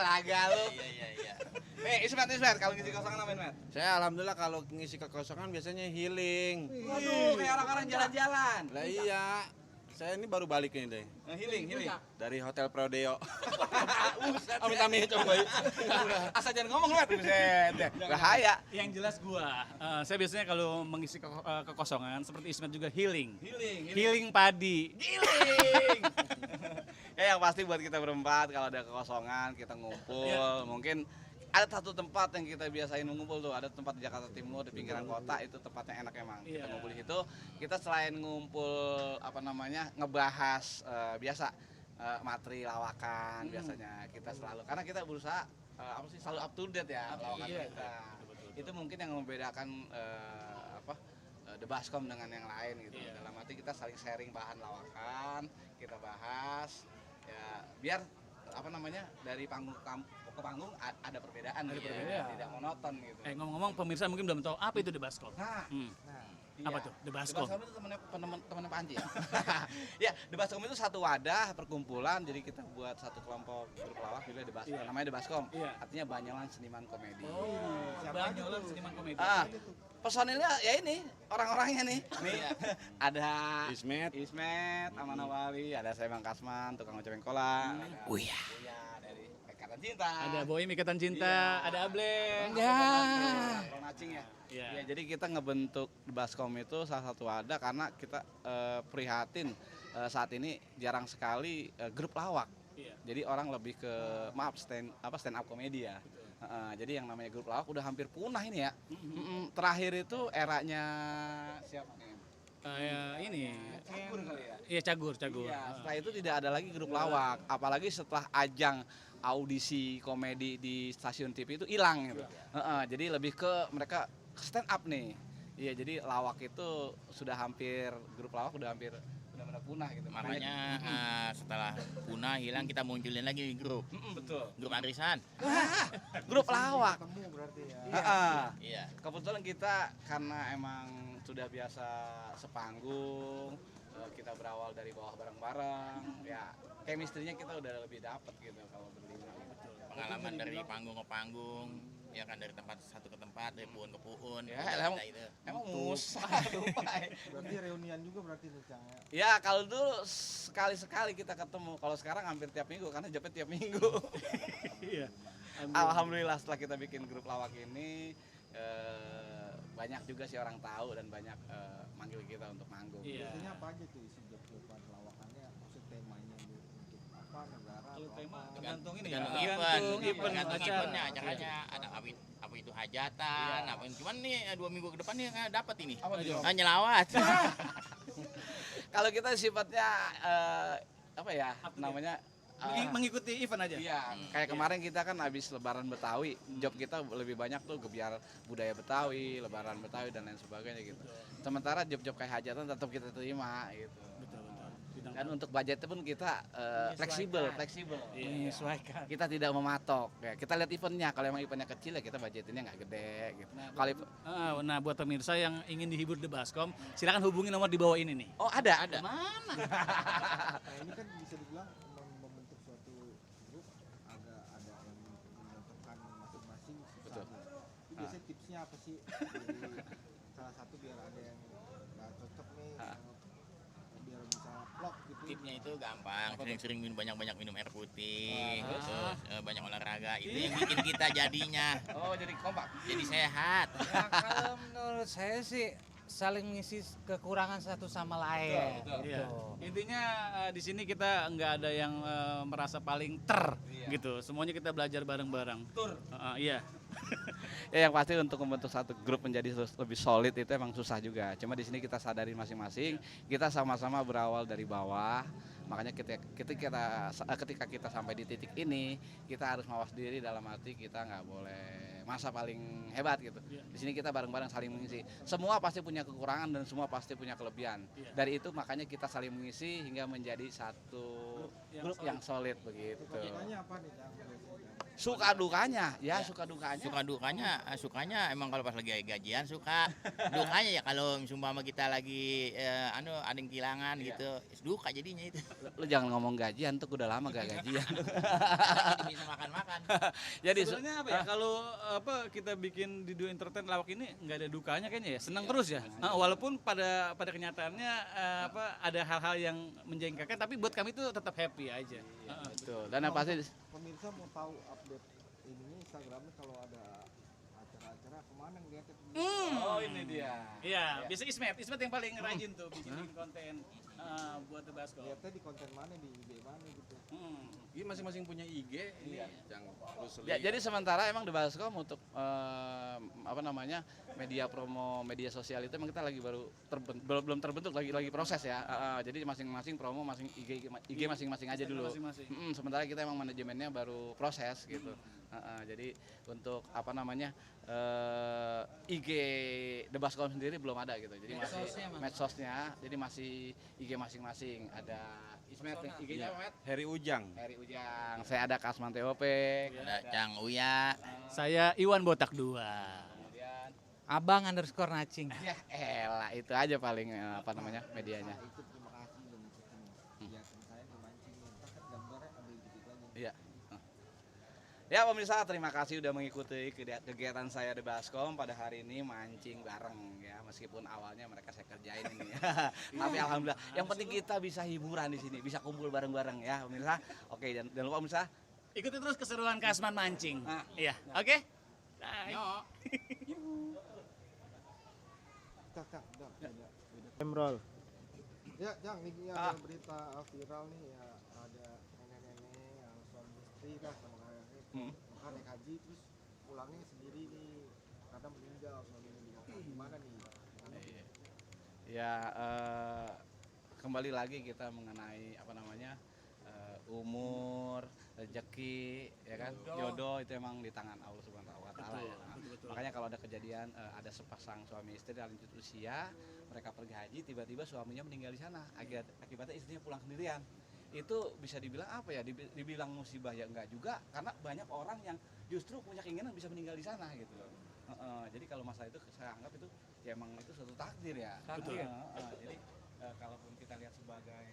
laga lu. Iya. Ismet, kalau ngisi kosongan apain, Met? Saya alhamdulillah kalau ngisi kekosongan biasanya healing. Waduh, kayak orang-orang jalan-jalan. Lah iya, saya ini baru balik ini deh Healing. dari Hotel Prodeo. Buset. Amit-amit coba. Asal jangan ngomong, Met. Buset. Bahaya. Yang jelas saya biasanya kalau mengisi kekosongan seperti Ismet juga healing. Healing padi. Giling. Ya yang pasti buat kita berempat kalau ada kekosongan kita ngumpul. Mungkin ada satu tempat yang kita biasain mengumpul tuh, ada tempat di Jakarta Timur di pinggiran kota, itu tempatnya enak emang. Kita ngumpul di situ, kita selain ngumpul ngebahas biasa materi lawakan biasanya kita selalu, karena kita berusaha selalu up to date ya lawakan kita. Itu mungkin yang membedakan The Baskom dengan yang lain gitu. Dalam arti kita saling sharing bahan lawakan, kita bahas ya biar dari panggung ke panggung ada perbedaan gitu. Tidak monoton gitu. Ngomong-ngomong pemirsa mungkin belum tahu apa itu The Baskom. Iya. Apa tuh The Baskom? The Baskom itu teman-teman Panji ya. Ya, The Baskom itu satu wadah perkumpulan, jadi kita buat satu kelompok grup lawak juga The Baskom. Namanya The Baskom. Artinya Banyolan Seniman Komedi. Banyolan Seniman Komedi. Personilnya ya ini, orang-orangnya nih. Ada Ismet, Aman Awali, ada saya Bang Kasman, tukang ojek Bengkola. Uya dari Ikatan Cinta. Ada Boim Ikatan Cinta, ada Ableng. Ronacing ya. Iya. Ya, jadi kita ngebentuk The Baskom itu salah satu wadah karena kita prihatin saat ini jarang sekali grup lawak. Jadi orang lebih ke stand up komedi ya. Jadi yang namanya grup lawak udah hampir punah ini ya. Terakhir itu eranya siapa nih? Cagur kali ya. Iya, Cagur. Iya, setelah itu tidak ada lagi grup lawak, apalagi setelah ajang audisi komedi di stasiun TV itu hilang gitu. Jadi lebih ke mereka stand up nih. Iya, jadi lawak itu grup lawak udah hampir benar-benar punah gitu. Makanya setelah punah hilang kita munculin lagi grup. Betul. Grup arisan. Grup lawak. Ketemu berarti ya. Iya. Kebetulan kita karena emang sudah biasa sepanggung, kita berawal dari bawah bareng-bareng, ya chemistry-nya kita udah lebih dapet gitu kalau berlima. Pengalaman dari panggung ke panggung, ya kan, dari tempat satu ke tempat, dari puhun ke puhun. Ya, emang musah lupa. Berarti reunian juga berarti nih, Cang. Ya kalau dulu sekali-sekali kita ketemu, kalau sekarang hampir tiap minggu karena jepit tiap minggu. Iya. Alhamdulillah setelah kita bikin grup lawak ini banyak juga sih orang tahu dan banyak manggil kita untuk manggung. Biasanya apa aja tuh isi job-joban lawakannya, maksud temanya untuk apa, negara Kalau atau tema apa? tergantung ini ya. Tergantung Tergantung eventnya, acaranya ada apa itu hajatan, cuman nih 2 minggu ke depan nih nggak dapat ini. Nyelawat. Kalau kita sifatnya namanya mengikuti event aja. iya, kayak kemarin kita kan habis Lebaran Betawi, job kita lebih banyak tuh gebiar budaya Betawi, Lebaran Betawi dan lain sebagainya gitu. Sementara job-job kayak hajatan tetap kita terima gitu. Betul. Dan untuk budgetnya pun kita fleksibel. Menyesuaikan. Kita tidak mematok. Ya, kita lihat eventnya. Kalau emang eventnya kecil ya kita budgetinnya nggak gede gitu. Nah, buat pemirsa yang ingin dihibur The Baskom, silakan hubungi nomor di bawah ini nih. Oh ada. Mana? Nah, ini kan bisa dibilang membentuk suatu grup agak ada yang menentukan masing-masing sisanya. Itu biasanya tipsnya apa sih? Dari salah satu biar ada yang nggak cocok nih, biar bisa plok gitu. Tipsnya itu gampang, sering-sering banyak-banyak minum air putih, terus banyak olahraga, itu yang bikin kita jadinya Oh jadi kompak. jadi sehat. Ya, kalau menurut saya sih saling mengisi kekurangan satu sama lain. Betul. Iya. Gitu. Intinya di sini kita nggak ada yang merasa paling gitu. Semuanya kita belajar bareng-bareng. Iya. Ya yang pasti untuk membentuk satu grup menjadi lebih solid itu emang susah juga. Cuma di sini kita sadari masing-masing, kita sama-sama berawal dari bawah. Makanya ketika kita sampai di titik ini, kita harus mawas diri dalam arti kita nggak boleh masa paling hebat gitu. Di sini kita bareng-bareng saling mengisi. Semua pasti punya kekurangan dan semua pasti punya kelebihan. Dari itu makanya kita saling mengisi hingga menjadi satu grup yang solid begitu. Sukanya apa nih, Cang? Suka dukanya, suka dukanya. Sukanya emang kalau pas lagi gajian suka. Dukanya ya kalau sumpama kita lagi ada yang kehilangan gitu, duka jadinya itu. Lu jangan ngomong gajian tuh, udah lama gak gajian. Bisa makan-makan. Jadi Sebenarnya apa ya kalau apa kita bikin di Duo Entertain lawak ini nggak ada dukanya kayaknya ya, senang terus ya. Walaupun pada kenyataannya apa ada hal-hal yang menjengkelkan, tapi buat kami itu tetap happy aja. betul. Dan yang pasti Pemirsa mau tahu update ini Instagramnya kalau ada acara-acara kemana ngeliatnya? oh ini dia. Iya, biasa Ismet yang paling rajin tuh bikin konten buat The Baskom. Lihatnya di konten mana, di IG mana gitu. Ini masing-masing punya IG ini yang terus Ya, jadi sementara emang di Baskom untuk apa namanya media promo media sosial itu emang kita lagi belum terbentuk lagi proses ya. Jadi masing-masing promo IG masing-masing aja dulu. Masing-masing. Sementara kita emang manajemennya baru proses gitu. Jadi untuk apa namanya IG The Baskom sendiri belum ada gitu. Jadi masih Medsosnya mana? medsosnya, jadi masih IG masing-masing. Ada Ismet IG-nya apa, Met? Heri Ujang. Heri Ujang, saya ada Kasman TOP, Ada Cang Uya. Saya Iwan Botak 2. kemudian Abang_nacing. ya elah itu aja paling apa namanya medianya. Itu terima kasih udah ngikutin kegiatan saya di mancing. Ntar kan gambarnya ada dikit lagi. Iya. Ya pemirsa, terima kasih udah mengikuti kegiatan saya di Baskom pada hari ini mancing bareng ya, meskipun awalnya mereka saya kerjain ini. Tapi alhamdulillah, yang penting kita bisa hiburan di sini, bisa kumpul bareng-bareng ya pemirsa. Oke, dan jangan lupa pemirsa. Ikuti terus keseruan Kasman mancing. Nah. Iya, oke? Bye. Kak, udah. Emerald. Ya, Jang, ini ada berita viral nih ya, ada nenek-nenek yang suami istri lah sama kakek, naik haji terus pulangnya sendiri nih, karena meninggal suaminya di Mekah. Gimana nih? Ya kembali lagi kita mengenai apa namanya umur, rezeki, ya kan, jodoh itu emang di tangan Allah Subhanahu Wa Taala. Ya. Makanya kalau ada kejadian ada sepasang suami istri lanjut usia, mereka pergi haji, tiba-tiba suaminya meninggal di sana, akibatnya istrinya pulang sendirian. Itu bisa dibilang apa ya? Dibilang musibah ya enggak juga, karena banyak orang yang justru punya keinginan bisa meninggal di sana gitu loh. Jadi kalau masalah itu saya anggap itu ya emang itu suatu takdir ya. Takdir. Jadi kalaupun kita lihat sebagai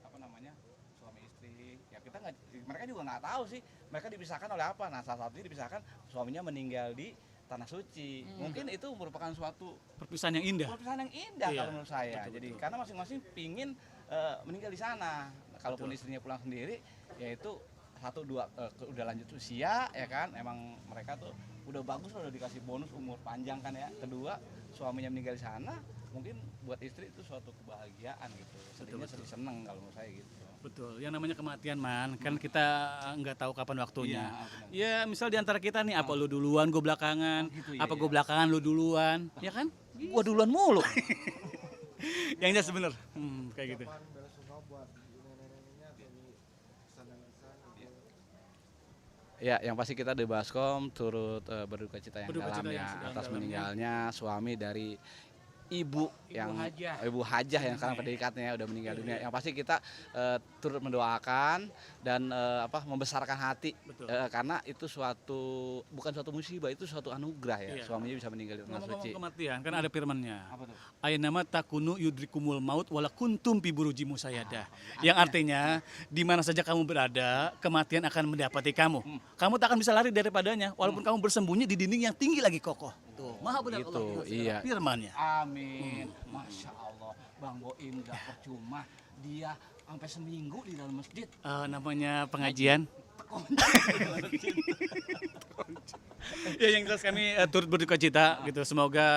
apa namanya suami istri, ya kita nggak, mereka juga nggak tahu sih mereka dipisahkan oleh apa. Nah salah satunya dipisahkan suaminya meninggal di tanah suci. Mungkin itu merupakan suatu Perpisahan yang indah. perpisahan yang indah Iya, kalau menurut saya. Jadi karena masing-masing pingin meninggal di sana. Kalaupun istrinya pulang sendiri, yaitu satu dua udah lanjut usia ya kan, emang mereka tuh udah bagus udah dikasih bonus umur panjang kan ya. Kedua suaminya meninggal di sana, mungkin buat istri itu suatu kebahagiaan gitu. Sedihnya sedih seneng kalau menurut saya gitu. Betul, yang namanya kematian man, kan kita nggak tahu kapan waktunya. Iya, Ya misal di antara kita nih, apa lu duluan, gue belakangan, gitu ya, apa ya. gue belakangan, lu duluan, ya kan? Gua duluan mulu. Yang jelas bener, kayak gitu. Kapan bela sungkawa buat nenek-neneknya atau di pesan-pesan gitu. Ya, yang pasti kita di Baskom turut berduka cita yang Berduka cita dalam yang ya sedalam-dalamnya. atas meninggalnya suami dari ibu Hajah. ibu hajah yang sekarang predikatnya udah meninggal dunia. Yang pasti kita turut mendoakan dan membesarkan hati. Betul. Karena itu bukan suatu musibah, itu suatu anugerah ya. Iya. Suaminya bisa meninggal di tanah Ngomong-ngomong suci. kematian, kan ada firmannya. Apa tuh? Aynama takunu yudrikumul maut wala kuntum fi buruji musayyadah. Yang artinya di mana saja kamu berada, kematian akan mendapati kamu. Kamu tak akan bisa lari daripadanya walaupun kamu bersembunyi di dinding yang tinggi lagi kokoh. Tuh, Maha benar Gitu, Allah iya. firman-Nya. Amin. Masya Allah. Bang Boim gak percuma. Dia sampai seminggu di dalam masjid. Namanya pengajian. Ya yang jelas kami turut berduka cita gitu. Semoga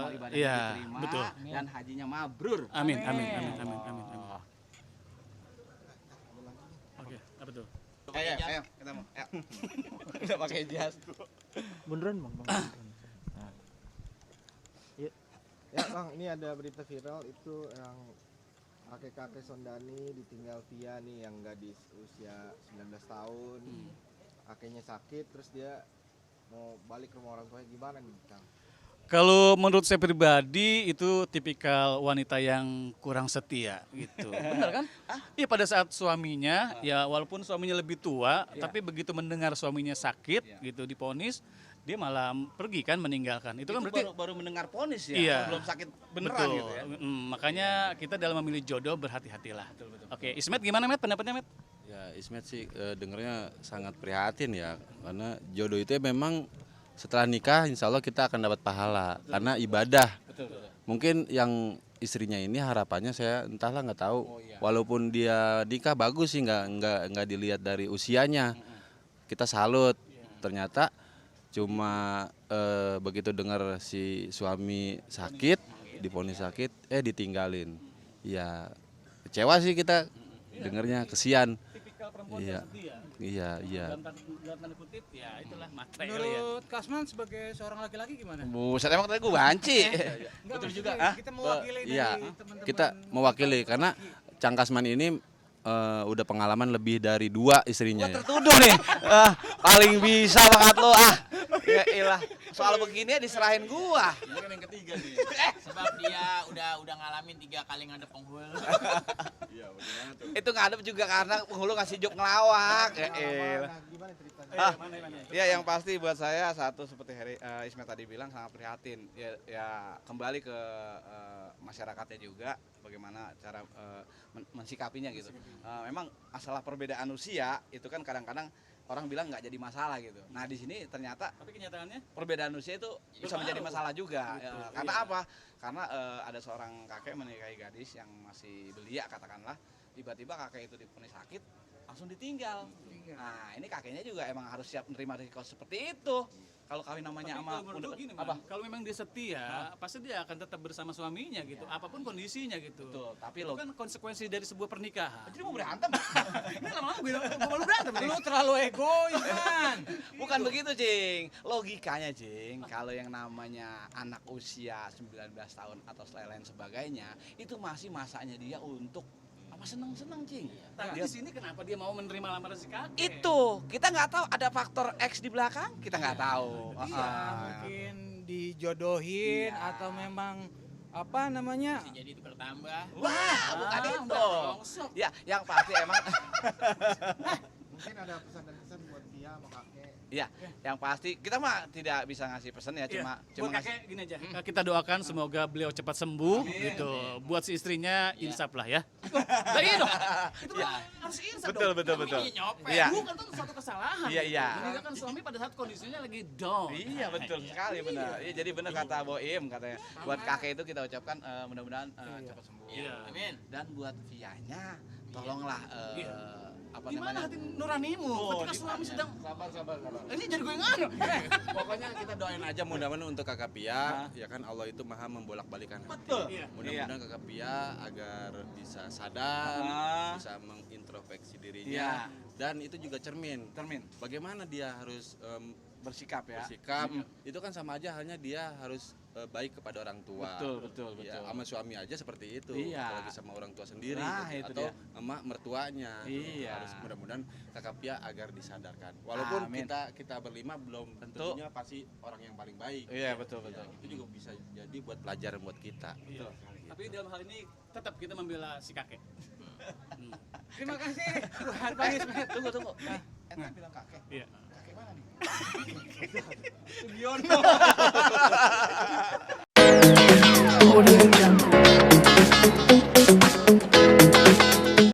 Amal ibadahnya ya diterima betul. dan hajinya mabrur. Amin amin amin amin amin. amin. Oke, apa tuh? Ayo, kita mau. Ayo. Udah pakai jas. Beneran bang? Ya bang, ini ada berita viral itu yang kakek-kakek Sondani ditinggal Via nih yang gadis usia 19 tahun. Kakeknya sakit terus dia mau balik ke rumah orang tuanya, gimana nih Kang? Kalau menurut saya pribadi itu tipikal wanita yang kurang setia gitu. Benar kan? Iya pada saat suaminya ya walaupun suaminya lebih tua tapi begitu mendengar suaminya sakit gitu diponis dia malah pergi kan meninggalkan. Itu kan berarti baru mendengar ponis ya, Iya. belum sakit beneran betul. gitu ya. Makanya kita dalam memilih jodoh berhati-hatilah. Oke, Ismet gimana Met? Pendapatnya Met? Ya Ismet sih dengernya sangat prihatin ya, karena jodoh itu ya memang setelah nikah insya Allah kita akan dapat pahala karena ibadah. Mungkin yang istrinya ini harapannya saya entahlah nggak tahu. Walaupun dia nikah bagus sih, nggak dilihat dari usianya. Kita salut. Ternyata cuma begitu dengar si suami sakit, divonis sakit, ditinggalin. Ya kecewa sih kita dengernya, kesian. Tipikal perempuan Iya. setia. Iya. Dalam tanda kutip, ya itulah matre kali ya. Menurut Kasman sebagai seorang laki-laki gimana? Buset, emang tadi gue banci. Enggak, Betul maksudnya juga. kita mewakili Iya, dari teman-teman. kita mewakili karena Cang Kasman ini udah pengalaman lebih dari 2 istrinya ya. Tertuduh nih. Paling bisa banget lo Ya ilah. Soal begini ya diserahin gua. Ini kan yang ketiga nih. Sebab dia udah ngalamin 3 kali ngadep penghulu. Itu ngadep juga karena penghulu ngasih jok ngelawak. Ya ilah. Nah, gimana ceritanya? Ya yang pasti buat saya satu seperti Ismet tadi bilang sangat prihatin. Ya kembali ke masyarakatnya juga bagaimana cara mensikapinya gitu. Memang masalah perbedaan usia itu kan kadang-kadang orang bilang nggak jadi masalah gitu. Nah di sini ternyata Tapi kenyataannya perbedaan usia itu bisa menjadi masalah juga. Karena apa? Karena ada seorang kakek menikahi gadis yang masih belia katakanlah. Tiba-tiba kakek itu divonis sakit, langsung ditinggal. Nah ini kakeknya juga emang harus siap menerima risiko seperti itu. Kalau kawin namanya tapi sama kalau menurut gue gini, apa? Man, kalau memang dia setia, pasti dia akan tetap bersama suaminya gitu, apapun kondisinya gitu. Betul, tapi Itu kan konsekuensi dari sebuah pernikahan. Jadi mau berantem? Ini lama-lama gue malu berantem nih. Lu terlalu egois kan. Bukan begitu, Cing. Logikanya, Cing, kalau yang namanya anak usia 19 tahun atau lain sebagainya, itu masih masanya dia untuk apa seneng-seneng, Cing. Tapi di sini kenapa dia mau menerima lamaran si kakek? Itu, kita nggak tahu ada faktor X di belakang, kita nggak tahu. Iya, mungkin dijodohin Iya. atau memang apa namanya? Jadi itu bertambah. Wah, bukan itu. barongsok. Ya, yang pasti emang Mungkin ada pesan dan kesan buat dia sama kakek. ya, yang pasti kita mah tidak bisa ngasih pesan ya, cuma Buat cuma ngasih. kakek gini aja, kita doakan semoga beliau cepat sembuh gitu. Buat si istrinya insaf lah ya. Lah iya dong. Itu harus insaf Betul, dong. betul, betul. Ini nyopet. Iya. Bukan itu suatu kesalahan. Iya, iya. Meninggalkan suami pada saat kondisinya lagi down. Iya betul sekali benar. Iya jadi benar kata Boim katanya. Buat kakek itu kita ucapkan mudah-mudahan cepat sembuh. Iya. Amin. Dan buat Vianya tolonglah Iya. apa Gimana namanya? hati nuranimu ketika suami sedang Sabar. ini jadi gue yang anu. Pokoknya kita doain aja mudah-mudahan untuk Kakak Pia, ya kan Allah itu maha membolak-balikan hati. Betul. Iya. Mudah-mudahan Kakak Pia agar bisa sadar, bisa mengintrospeksi dirinya, dan itu juga cermin. Bagaimana dia harus Bersikap ya. bersikap, itu kan sama aja halnya dia harus baik kepada orang tua. Betul. Ya, sama suami aja seperti itu. Iya. Apalagi sama orang tua sendiri Nah, gitu. itu Atau dia. sama mertuanya. Iya. Harus mudah-mudahan Kakak Pia agar disadarkan. Walaupun Amin. kita berlima belum Tentu. tentunya pasti orang yang paling baik. Iya, betul. Itu juga bisa jadi buat pelajaran buat kita. Iya. Tapi dalam hal ini tetap kita membela si kakek. Terima kasih buat Bang Ismet. Tunggu. Ente bilang kakek. Iya. Kakek mana nih? Audio Jungle.